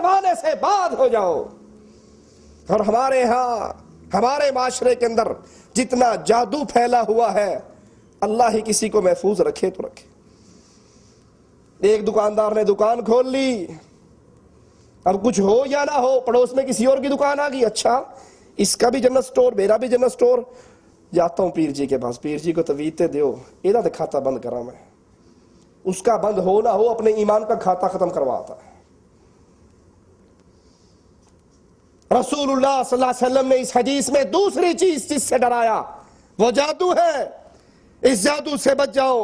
زمانے سے بعد ہو جاؤ. اور ہمارے ہاں ہمارے معاشرے کے اندر جتنا جادو پھیلا ہوا ہے، اللہ ہی کسی کو محفوظ رکھے تو رکھے. ایک دکاندار نے دکان کھول لی، اب کچھ ہو یا نہ ہو پڑوس میں کسی اور کی دکان آ گئی، اچھا اس کا بھی جنرل سٹور، میرا بھی جنرل سٹور، جاتا ہوں پیر جی کے پاس، پیر جی کو تویتے دیو یہ کھاتا بند کرا میں. اس کا بند ہو نہ ہو اپنے ایمان کا کھاتا ختم کرواتا ہے. رسول اللہ صلی اللہ علیہ وسلم نے اس حدیث میں دوسری چیز جس سے ڈرایا وہ جادو ہے. اس جادو سے بچ جاؤ.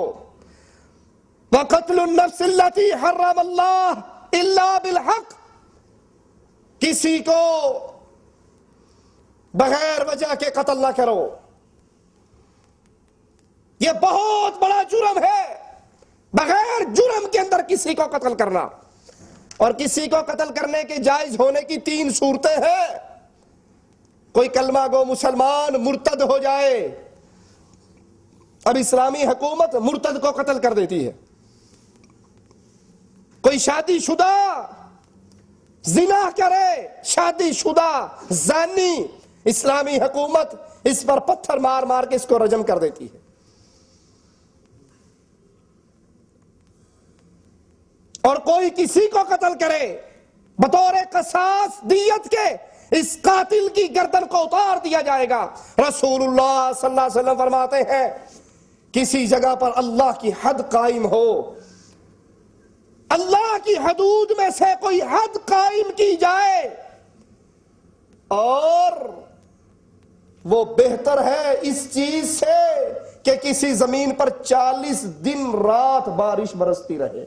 وَقَتْلُ النَّفْسِ الَّتِي حَرَّمَ اللَّهُ إِلَّا بِالْحَقِّ، کسی کو بغیر وجہ کے قتل نہ کرو. یہ بہت بڑا جرم ہے، بغیر جرم کے اندر کسی کو قتل کرنا. اور کسی کو قتل کرنے کے جائز ہونے کی 3 صورتیں ہیں. کوئی کلمہ گو مسلمان مرتد ہو جائے، اب اسلامی حکومت مرتد کو قتل کر دیتی ہے. کوئی شادی شدہ زنا کرے، شادی شدہ زانی، اسلامی حکومت اس پر پتھر مار مار کے اس کو رجم کر دیتی ہے. اور کوئی کسی کو قتل کرے بطور قصاص دیت کے، اس قاتل کی گردن کو اتار دیا جائے گا. رسول اللہ صلی اللہ علیہ وسلم فرماتے ہیں کسی جگہ پر اللہ کی حد قائم ہو، اللہ کی حدود میں سے کوئی حد قائم کی جائے، اور وہ بہتر ہے اس چیز سے کہ کسی زمین پر 40 دن رات بارش برستی رہے.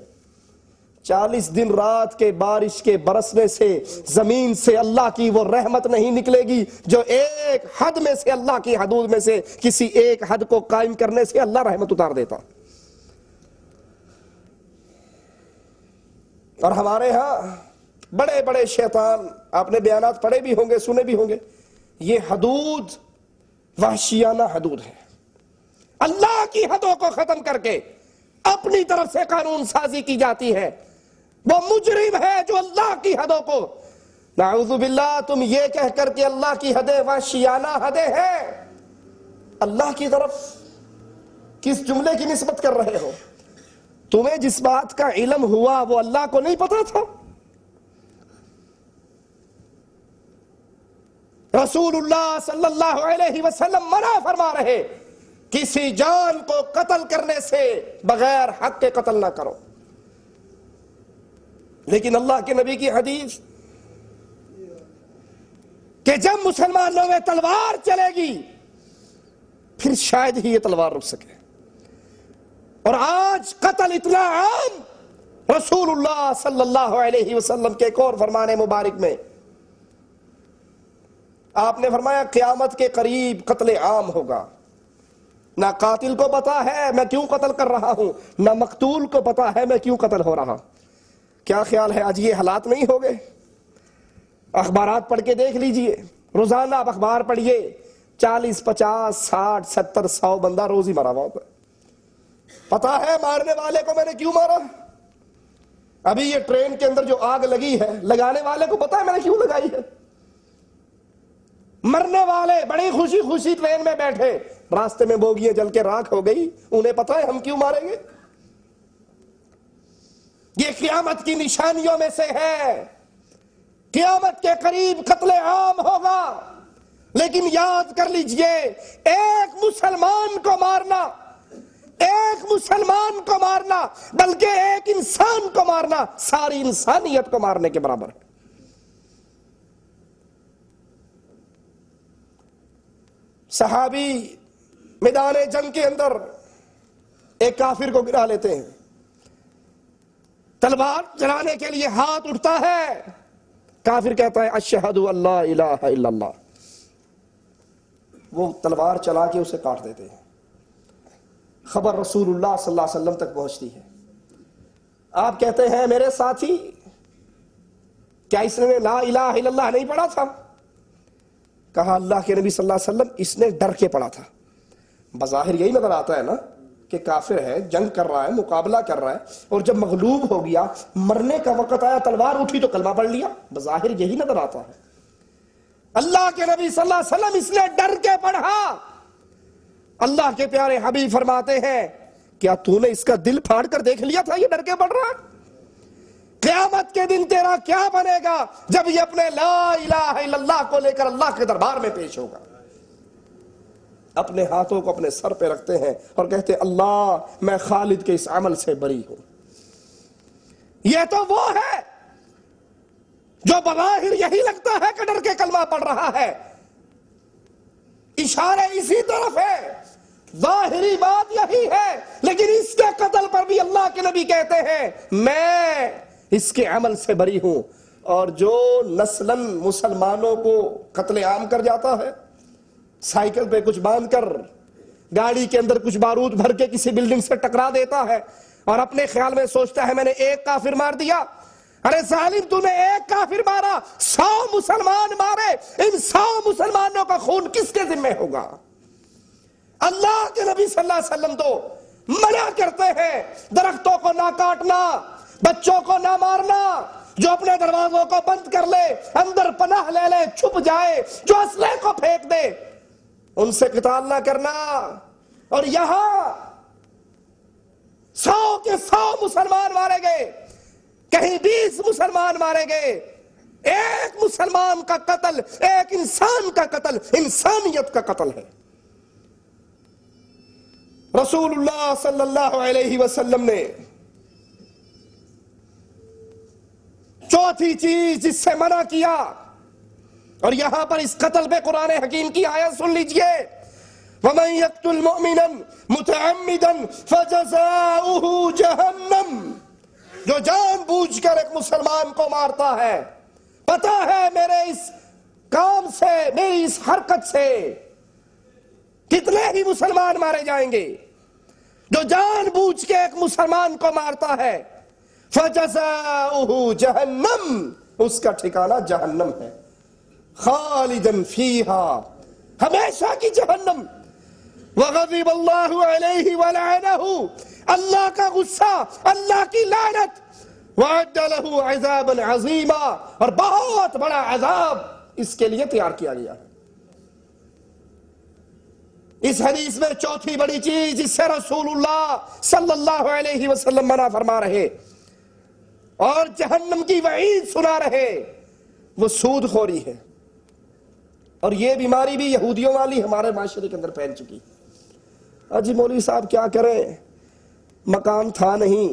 40 دن رات کے بارش کے برسنے سے زمین سے اللہ کی وہ رحمت نہیں نکلے گی جو ایک حد میں سے، اللہ کی حدود میں سے کسی ایک حد کو قائم کرنے سے اللہ رحمت اتار دیتا. اور ہمارے ہاں بڑے بڑے شیطان، آپ نے بیانات پڑھے بھی ہوں گے، سنے بھی ہوں گے، یہ حدود وحشیانہ حدود ہے. اللہ کی حدوں کو ختم کر کے اپنی طرف سے قانون سازی کی جاتی ہے. وہ مجرم ہے جو اللہ کی حدوں کو، نعوذ باللہ، تم یہ کہہ کر کہ اللہ کی حدیں وحشیانہ حدیں ہیں، اللہ کی طرف کس جملے کی نسبت کر رہے ہو؟ تمہیں جس بات کا علم ہوا وہ اللہ کو نہیں پتا تھا؟ رسول اللہ صلی اللہ علیہ وسلم منع فرما رہے کسی جان کو قتل کرنے سے بغیر حق کے قتل نہ کرو. لیکن اللہ کے نبی کی حدیث کہ جب مسلمانوں میں تلوار چلے گی پھر شاید ہی یہ تلوار رک سکے. اور آج قتل اتنا عام، رسول اللہ صلی اللہ علیہ وسلم کے ایک اور فرمان مبارک میں آپ نے فرمایا قیامت کے قریب قتل عام ہوگا. نہ قاتل کو پتا ہے میں کیوں قتل کر رہا ہوں، نہ مقتول کو پتا ہے میں کیوں قتل ہو رہا. کیا خیال ہے آج یہ حالات نہیں ہو گئے؟ اخبارات پڑھ کے دیکھ لیجئے، روزانہ آپ اخبار پڑھیے، 40 50 60 70 100 بندہ روز ہی مرا ہوا ہوتا ہے. پتا ہے مارنے والے کو میں نے کیوں مارا؟ ابھی یہ ٹرین کے اندر جو آگ لگی ہے لگانے والے کو پتا ہے میں نے کیوں لگائی ہے؟ مرنے والے بڑی خوشی خوشی ٹرین میں بیٹھے، راستے میں بوگیاں جل کے راکھ ہو گئی، انہیں پتا ہے ہم کیوں ماریں گے. یہ قیامت کی نشانیوں میں سے ہے. قیامت کے قریب قتل عام ہوگا. لیکن یاد کر لیجئے ایک مسلمان کو مارنا، ایک مسلمان کو مارنا بلکہ ایک انسان کو مارنا ساری انسانیت کو مارنے کے برابر ہے. صحابی میدان جنگ کے اندر ایک کافر کو گرا لیتے ہیں، تلوار چلانے کے لیے ہاتھ اٹھتا ہے، کافر کہتا ہے اشہد ان لا الہ الا اللہ، وہ تلوار چلا کے اسے کاٹ دیتے ہیں. خبر رسول اللہ صلی اللہ علیہ وسلم تک پہنچتی ہے. آپ کہتے ہیں میرے ساتھی کیا اس نے لا الہ الا اللہ نہیں پڑھا تھا؟ کہا اللہ کے نبی صلی اللہ علیہ وسلم اس نے ڈر کے پڑھا تھا. بظاہر یہی نظر آتا ہے نا، کہ کافر ہے، جنگ کر رہا ہے، مقابلہ کر رہا ہے، اور جب مغلوب ہو گیا، مرنے کا وقت آیا، تلوار اٹھی تو کلمہ پڑھ لیا. بظاہر یہی نظر آتا ہے. اللہ کے نبی صلی اللہ علیہ وسلم اس نے ڈر کے پڑھا. اللہ کے پیارے حبیب فرماتے ہیں کیا تو نے اس کا دل پھاڑ کر دیکھ لیا تھا یہ ڈر کے پڑھ رہا ہے؟ قیامت کے دن تیرا کیا بنے گا جب یہ اپنے لا الہ الا اللہ کو لے کر اللہ کے دربار میں پیش ہوگا؟ اپنے ہاتھوں کو اپنے سر پہ رکھتے ہیں اور کہتے اللہ میں خالد کے اس عمل سے بری ہوں. یہ تو وہ ہے جو بظاہر یہی لگتا ہے کہ ڈر کے کلمہ پڑھ رہا ہے، اشارے اسی طرف ہے، ظاہری بات یہی ہے، لیکن اس کے قتل پر بھی اللہ کے نبی کہتے ہیں میں اس کے عمل سے بری ہوں. اور جو نسلاً مسلمانوں کو قتل عام کر جاتا ہے، سائیکل پہ کچھ باندھ کر گاڑی کے اندر کچھ بارود بھر کے کسی بلڈنگ سے ٹکرا دیتا ہے اور اپنے خیال میں سوچتا ہے میں نے ایک کافر مار دیا. ارے ظالم تو نے ایک کافر مارا، 100 مسلمان مارے، ان 100 مسلمانوں کا خون کس کے ذمہ ہوگا؟ اللہ کے نبی صلی اللہ علیہ وسلم تو منع کرتے ہیں درختوں کو نہ کاٹنا، بچوں کو نہ مارنا، جو اپنے دروازوں کو بند کر لے، اندر پناہ لے لے، چھپ جائے، جو اسلحے کو پھینک دے ان سے قتال نہ کرنا. اور یہاں 100 کے 100 مسلمان مارے گئے، کہیں 20 مسلمان مارے گئے. ایک مسلمان کا قتل ایک انسان کا قتل انسانیت کا قتل ہے. رسول اللہ صلی اللہ علیہ وسلم نے چوتھی چیز جس سے منع کیا، اور یہاں پر اس قتل پہ قرآن حکیم کی آیت سن لیجئے، وَمَن يَقْتُلْ مُؤْمِنًا مُتَعَمِّدًا فَجَزَاؤُهُ جَهَنَّمْ. جو جان بوجھ کر ایک مسلمان کو مارتا ہے، پتا ہے میرے اس کام سے، میری اس حرکت سے کتنے ہی مسلمان مارے جائیں گے. جو جان بوجھ کے ایک مسلمان کو مارتا ہے، فَجَزَاؤُهُ جَهَنَّمْ، اس کا ٹھکانہ جہنم ہے، خالداً فیہا، ہمیشہ کی جہنم. وَغَضِبَ اللَّهُ عَلَيْهِ وَلَعَنَهُ، اللہ کا غصہ، اللہ کی لعنت. وَأَعَدَّ لَهُ عَذَابًا عَظِيمًا، اور بہت بڑا عذاب اس کے لیے تیار کیا گیا ہے. اس حدیث میں چوتھی بڑی چیز جس سے رسول اللہ صلی اللہ علیہ وسلم منع فرما رہے اور جہنم کی وعید سنا رہے، وہ سود خوری ہے. اور یہ بیماری بھی یہودیوں والی ہمارے معاشرے کے اندر پھیل چکی. جی مولوی صاحب کیا کریں، مکان تھا نہیں،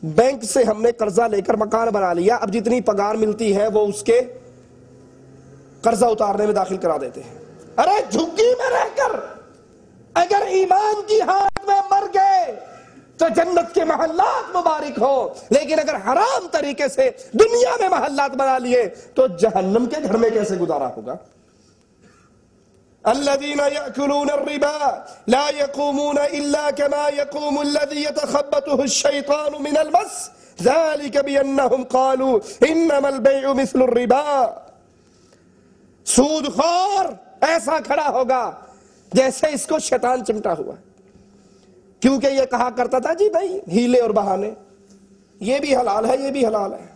بینک سے ہم نے قرضہ لے کر مکان بنا لیا، اب جتنی پگار ملتی ہے وہ اس کے قرضہ اتارنے میں داخل کرا دیتے ہیں. ارے جھگی میں رہ کر اگر ایمان کی حالت میں مر گئے تو جنت کے محلات مبارک ہو، لیکن اگر حرام طریقے سے دنیا میں محلات بنا لیے تو جہنم کے گھر میں کیسے گزارا ہوگا؟ الذين يأكلون الربا لا يقومون إلا كما يقوم الذي يتخبطه الشيطان من المس ذلك بأنهم قالوا إنما البيع مثل الربا. سود خور ایسا کھڑا ہوگا جیسے اس کو شیطان چمٹا ہوا، کیونکہ یہ کہا کرتا تھا جی بھائی ہیلے اور بہانے، یہ بھی حلال ہے یہ بھی حلال ہے.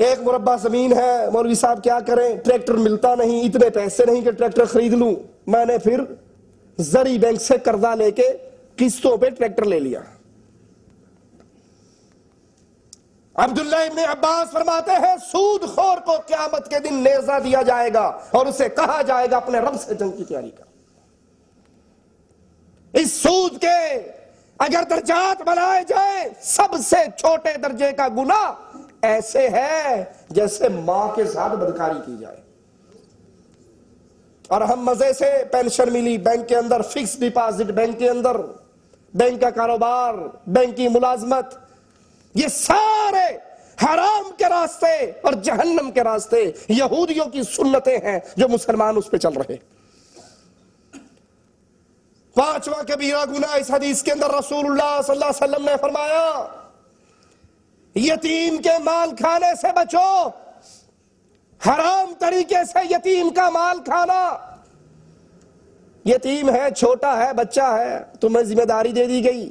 ایک مربع زمین ہے، مولوی صاحب کیا کریں، ٹریکٹر ملتا نہیں، اتنے پیسے نہیں کہ ٹریکٹر خرید لوں، میں نے پھر زرعی بینک سے قرضہ لے کے قسطوں پہ ٹریکٹر لے لیا. عبداللہ ابن عباس فرماتے ہیں سود خور کو قیامت کے دن نیزہ دیا جائے گا اور اسے کہا جائے گا اپنے رب سے جنگ کی تیاری کر. اس سود کے اگر درجات بنائے جائیں، سب سے چھوٹے درجے کا گناہ ایسے ہے جیسے ماں کے ساتھ بدکاری کی جائے. اور ہم مزے سے پینشن ملی بینک کے اندر، فکس ڈپازٹ بینک کے اندر، بینک کا کاروبار، بینک کی ملازمت، یہ سارے حرام کے راستے اور جہنم کے راستے، یہودیوں کی سنتیں ہیں جو مسلمان اس پہ چل رہے. پانچواں کبیرہ گناہ اس حدیث کے اندر رسول اللہ صلی اللہ علیہ وسلم نے فرمایا یتیم کے مال کھانے سے بچو. حرام طریقے سے یتیم کا مال کھانا یتیم ہے، چھوٹا ہے، بچہ ہے، تمہیں ذمہ داری دے دی گئی،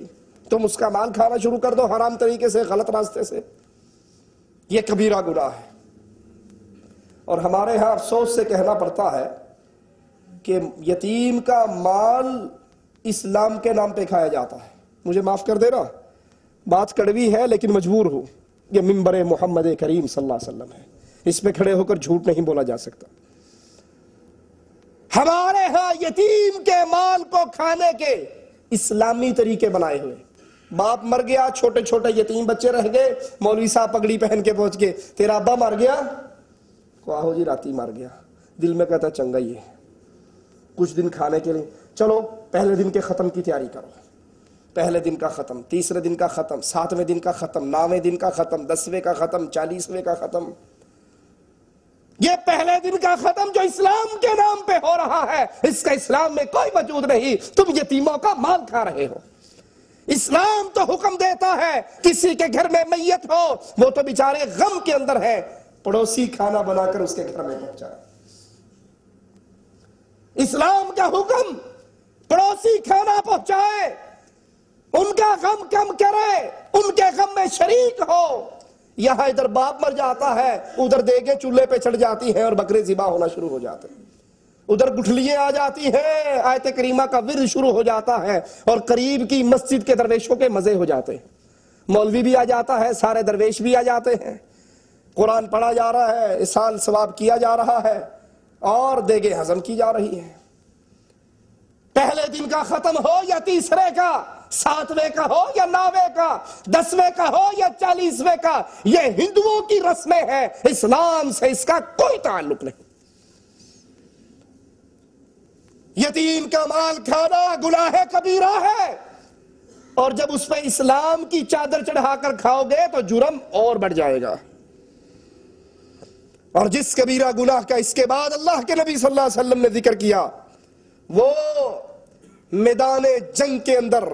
تم اس کا مال کھانا شروع کر دو حرام طریقے سے، غلط راستے سے، یہ کبیرہ گناہ ہے۔ اور ہمارے ہاں افسوس سے کہنا پڑتا ہے کہ یتیم کا مال اسلام کے نام پہ کھایا جاتا ہے۔ مجھے معاف کر دینا، بات کڑوی ہے لیکن مجبور ہوں، یہ منبر محمد کریم صلی اللہ علیہ وسلم ہے، اس پہ کھڑے ہو کر جھوٹ نہیں بولا جا سکتا۔ ہمارے ہاں یتیم کے مال کو کھانے کے اسلامی طریقے بنائے ہوئے، باپ مر گیا، چھوٹے چھوٹے یتیم بچے رہ گئے، مولوی صاحب پگڑی پہن کے پہنچ گئے، تیرا ابا مر گیا، آہو جی راتی مر گیا، دل میں کہتا چنگا ہی ہے، کچھ دن کھانے کے لیے، چلو پہلے دن کے ختم کی تیاری کرو، پہلے دن کا ختم، تیسرے دن کا ختم، 7ویں دن کا ختم، 9ویں دن کا ختم، 10ویں کا ختم، 40ویں کا ختم۔ یہ پہلے دن کا ختم جو اسلام کے نام پہ ہو رہا ہے، اس کا اسلام میں کوئی وجود نہیں، تم یتیموں کا مال کھا رہے ہو۔ اسلام تو حکم دیتا ہے کسی کے گھر میں میت ہو، وہ تو بیچارے غم کے اندر ہے، پڑوسی کھانا بنا کر اس کے گھر میں پہنچائے۔ اسلام کا حکم پڑوسی کھانا پہنچائے، ان کا غم کم کرے، ان کے غم میں شریک ہو۔ یہاں ادھر باپ مر جاتا ہے، ادھر دیگیں چولہے پہ چڑھ جاتی ہیں اور بکرے ذبح ہونا شروع ہو جاتے ہیں، ادھر گٹھلیاں آ جاتی ہیں، آیت کریمہ کا ورد شروع ہو جاتا ہے، اور قریب کی مسجد کے درویشوں کے مزے ہو جاتے ہیں، مولوی بھی آ جاتا ہے، سارے درویش بھی آ جاتے ہیں، قرآن پڑھا جا رہا ہے، اصال ثواب کیا جا رہا ہے، اور دیگیں ہضم کی جا رہی ہیں۔ پہلے دن کا ختم ہو یا تیسرے کا، 7ویں کا ہو یا 9ویں کا، 10ویں کا ہو یا 40ویں کا، یہ ہندوؤں کی رسمیں ہیں، اسلام سے اس کا کوئی تعلق نہیں۔ یتیم کا مال کھانا گناہ کبیرہ ہے، اور جب اس پہ اسلام کی چادر چڑھا کر کھاؤ گے تو جرم اور بڑھ جائے گا۔ اور جس کبیرہ گناہ کا اس کے بعد اللہ کے نبی صلی اللہ علیہ وسلم نے ذکر کیا، وہ میدان جنگ کے اندر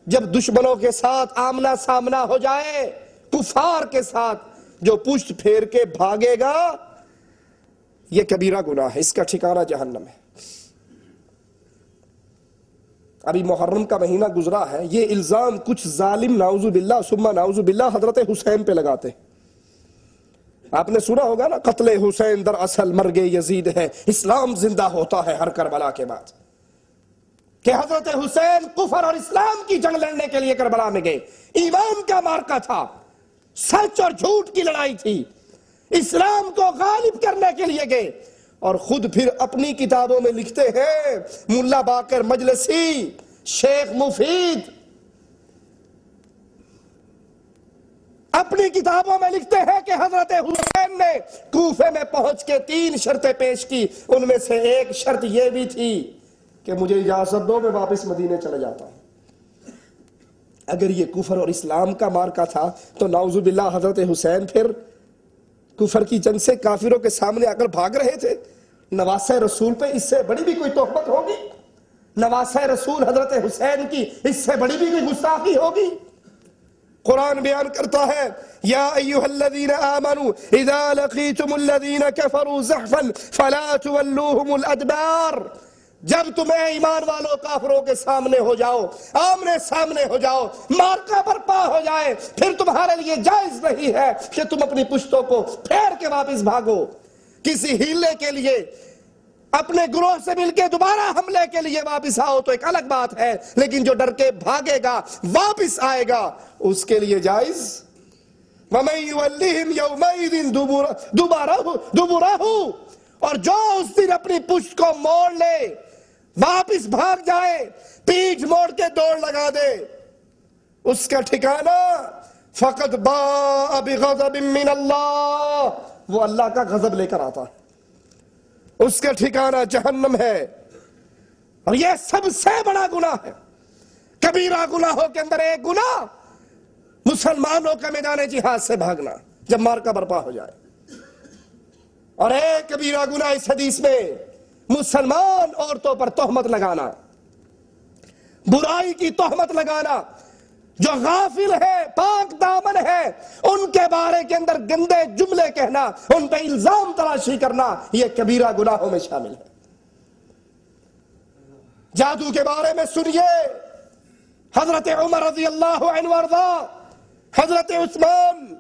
جب دشمنوں کے ساتھ آمنا سامنا ہو جائے، کفار کے ساتھ جو پشت پھیر کے بھاگے گا، یہ کبیرہ گناہ ہے، اس کا ٹھکانہ جہنم ہے۔ ابھی محرم کا مہینہ گزرا ہے، یہ الزام کچھ ظالم نعوذ باللہ ثم نعوذ باللہ حضرت حسین پہ لگاتے ہیں۔ آپ نے سنا ہوگا نا، قتل حسین در اصل مرگ یزید ہے، اسلام زندہ ہوتا ہے ہر کربلا کے بعد، کہ حضرت حسین کفر اور اسلام کی جنگ لڑنے کے لیے کربلا میں گئے، ایمان کا مارکا تھا، سچ اور جھوٹ کی لڑائی تھی، اسلام کو غالب کرنے کے لیے گئے، اور خود پھر اپنی کتابوں میں لکھتے ہیں، ملا باقر مجلسی، شیخ مفید اپنی کتابوں میں لکھتے ہیں کہ حضرت حسین نے کوفے میں پہنچ کے 3 شرطیں پیش کی، ان میں سے ایک شرط یہ بھی تھی کہ مجھے اجازت دو میں واپس مدینے چلے جاتا ہوں۔ اگر یہ کفر اور اسلام کا مارکا تھا تو نعوذ باللہ حضرت حسین پھر کفر کی جنگ سے کافروں کے سامنے آ کر بھاگ رہے تھے۔ نواسہ رسول پہ اس سے بڑی بھی کوئی تہمت ہوگی؟ نواسہ رسول حضرت حسین کی اس سے بڑی بھی کوئی گستاخی ہوگی؟ قرآن بیان کرتا ہے، یا ایھا الذین آمنوا اذا لقیتم الذین کفروا زحفا فلا تولوہم الادبار، جب تمہیں ایمان والوں کافروں کے سامنے ہو جاؤ، آمنے سامنے ہو جاؤ، مارکا برپا ہو جائے، پھر تمہارے لیے جائز نہیں ہے کہ تم اپنی پشتوں کو پھیر کے واپس بھاگو۔ کسی ہیلے کے لیے اپنے گروہ سے مل کے دوبارہ حملے کے لیے واپس آؤ تو ایک الگ بات ہے، لیکن جو ڈر کے بھاگے گا واپس آئے گا اس کے لیے جائز۔ وَمَن يُوَلِّهِمْ يَوْمَئِذٍ دُبُرَهُ، اور جو اس دن اپنی پشت کو موڑ لے، واپس بھاگ جائے، پیٹھ موڑ کے دوڑ لگا دے، اس کا ٹھکانہ فَقَدْ بَاءَ بِغَضَبٍ مِّنَ اللَّهِ، وہ اللہ کا غضب لے کر آتا ہے، اس کا ٹھکانہ جہنم ہے۔ اور یہ سب سے بڑا گناہ ہے۔ کبیرہ گناہوں کے اندر ایک گناہ مسلمانوں کا میدان جہاد سے بھاگنا جب مارکا برپا ہو جائے، اور ایک کبیرہ گناہ اس حدیث میں مسلمان عورتوں پر تہمت لگانا، برائی کی تہمت لگانا، جو غافل ہے، پاک دامن ہے، ان کے بارے کے اندر گندے جملے کہنا، ان پہ الزام تراشی کرنا، یہ کبیرہ گناہوں میں شامل ہے۔ جادو کے بارے میں سنیے، حضرت عمر رضی اللہ عنہ وارضا، حضرت عثمان